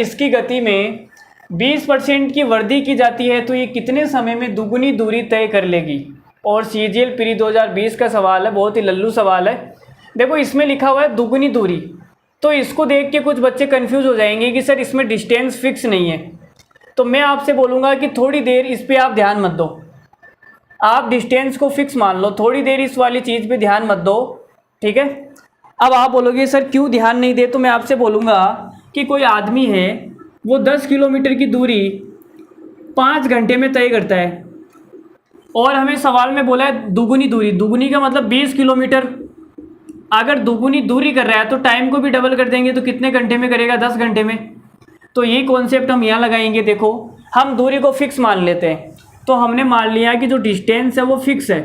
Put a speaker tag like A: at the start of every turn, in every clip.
A: इसकी गति में 20% की वृद्धि की जाती है तो ये कितने समय में दुगुनी दूरी तय कर लेगी। और CGL प्री 2020 का सवाल है, बहुत ही लल्लू सवाल है। देखो इसमें लिखा हुआ है दुगुनी दूरी, तो इसको देख के कुछ बच्चे कंफ्यूज हो जाएंगे कि सर इसमें डिस्टेंस फिक्स नहीं है। तो मैं आपसे बोलूँगा कि थोड़ी देर इस पर आप ध्यान मत दो, आप डिस्टेंस को फिक्स मान लो, थोड़ी देर इस वाली चीज़ पे ध्यान मत दो, ठीक है। अब आप बोलोगे सर क्यों ध्यान नहीं दे, तो मैं आपसे बोलूँगा कि कोई आदमी है वो 10 किलोमीटर की दूरी 5 घंटे में तय करता है और हमें सवाल में बोला है दुगुनी दूरी। दुगुनी का मतलब 20 किलोमीटर। अगर दुगुनी दूरी कर रहा है तो टाइम को भी डबल कर देंगे तो कितने घंटे में करेगा, 10 घंटे में। तो ये कॉन्सेप्ट हम यहाँ लगाएंगे। देखो हम दूरी को फिक्स मान लेते हैं, तो हमने मान लिया कि जो डिस्टेंस है वो फिक्स है।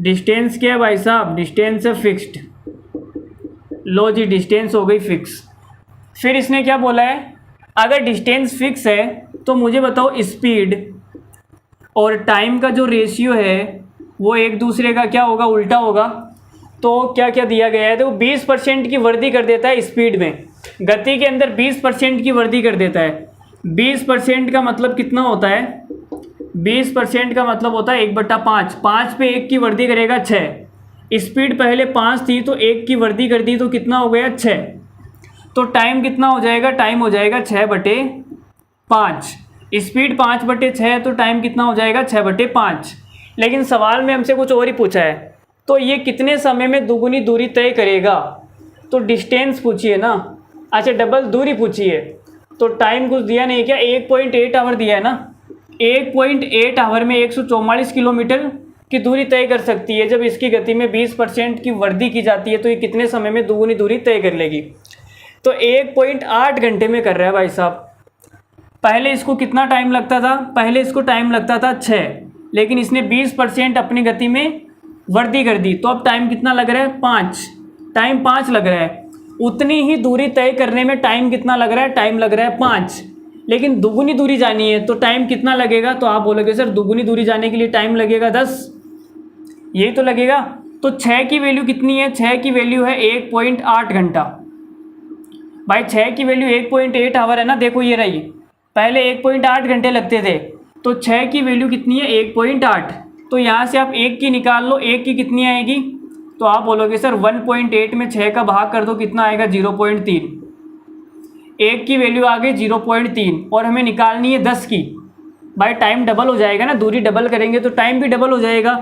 A: डिस्टेंस क्या है भाई साहब, डिस्टेंस है फिक्स्ड। लो जी डिस्टेंस हो गई फिक्स। फिर इसने क्या बोला है, अगर डिस्टेंस फिक्स है तो मुझे बताओ स्पीड और टाइम का जो रेशियो है वो एक दूसरे का क्या होगा, उल्टा होगा। तो क्या क्या दिया गया है, तो 20% की वृद्धि कर देता है स्पीड में, गति के अंदर 20% की वृद्धि कर देता है। 20% का मतलब कितना होता है, 20% का मतलब होता है 1/5। 5 पे 1 की वृद्धि करेगा 6। स्पीड पहले 5 थी तो 1 की वृद्धि कर दी तो कितना हो गया 6। तो टाइम कितना हो जाएगा, टाइम हो जाएगा 6/5। स्पीड 5/6 तो टाइम कितना हो जाएगा 6/5। लेकिन सवाल में हमसे कुछ और ही पूछा है, तो ये कितने समय में दुगुनी दूरी तय करेगा। तो डिस्टेंस पूछिए ना, अच्छा डबल दूरी पूछिए, तो टाइम कुछ दिया नहीं क्या, 1.8 आवर दिया है ना। 1.8 आवर में 144 किलोमीटर की दूरी तय कर सकती है। जब इसकी गति में 20% की वृद्धि की जाती है तो ये कितने समय में दुगुनी दूरी तय कर लेगी। तो 1.8 घंटे में कर रहा है भाई साहब। पहले इसको कितना टाइम लगता था, पहले इसको टाइम लगता था 6, लेकिन इसने 20% अपनी गति में वृद्धि कर दी तो अब टाइम कितना लग रहा है 5। टाइम 5 लग रहा है। उतनी ही दूरी तय करने में टाइम कितना लग रहा है, टाइम लग रहा है 5। लेकिन दुगुनी दूरी जानी है तो टाइम कितना लगेगा, तो आप बोलोगे सर दुगुनी दूरी जाने के लिए टाइम लगेगा 10, यही तो लगेगा। तो 6 की वैल्यू कितनी है, 6 की वैल्यू है 1.8 घंटा। भाई 6 की वैल्यू 1.8 आवर है ना। देखो ये रही, पहले 1.8 घंटे लगते थे, तो 6 की वैल्यू कितनी है 1.8। तो यहाँ से आप 1 की निकाल लो, 1 की कितनी आएगी, तो आप बोलोगे सर 1.8 में 6 का भाग कर दो, कितना आएगा 0.3। 1 की वैल्यू आ गई 0.3 और हमें निकालनी है 10 की। भाई टाइम डबल हो जाएगा ना, दूरी डबल करेंगे तो टाइम भी डबल हो जाएगा।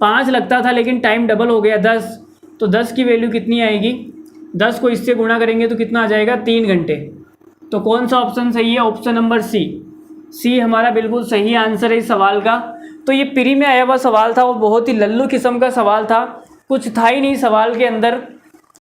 A: 5 लगता था लेकिन टाइम डबल हो गया 10। तो 10 की वैल्यू कितनी आएगी, 10 को इससे गुणा करेंगे तो कितना आ जाएगा 3 घंटे। तो कौन सा ऑप्शन सही है, ऑप्शन नंबर सी हमारा बिल्कुल सही आंसर है इस सवाल का। तो ये प्री में आया हुआ सवाल था, वो बहुत ही लल्लू किस्म का सवाल था, कुछ था ही नहीं सवाल के अंदर।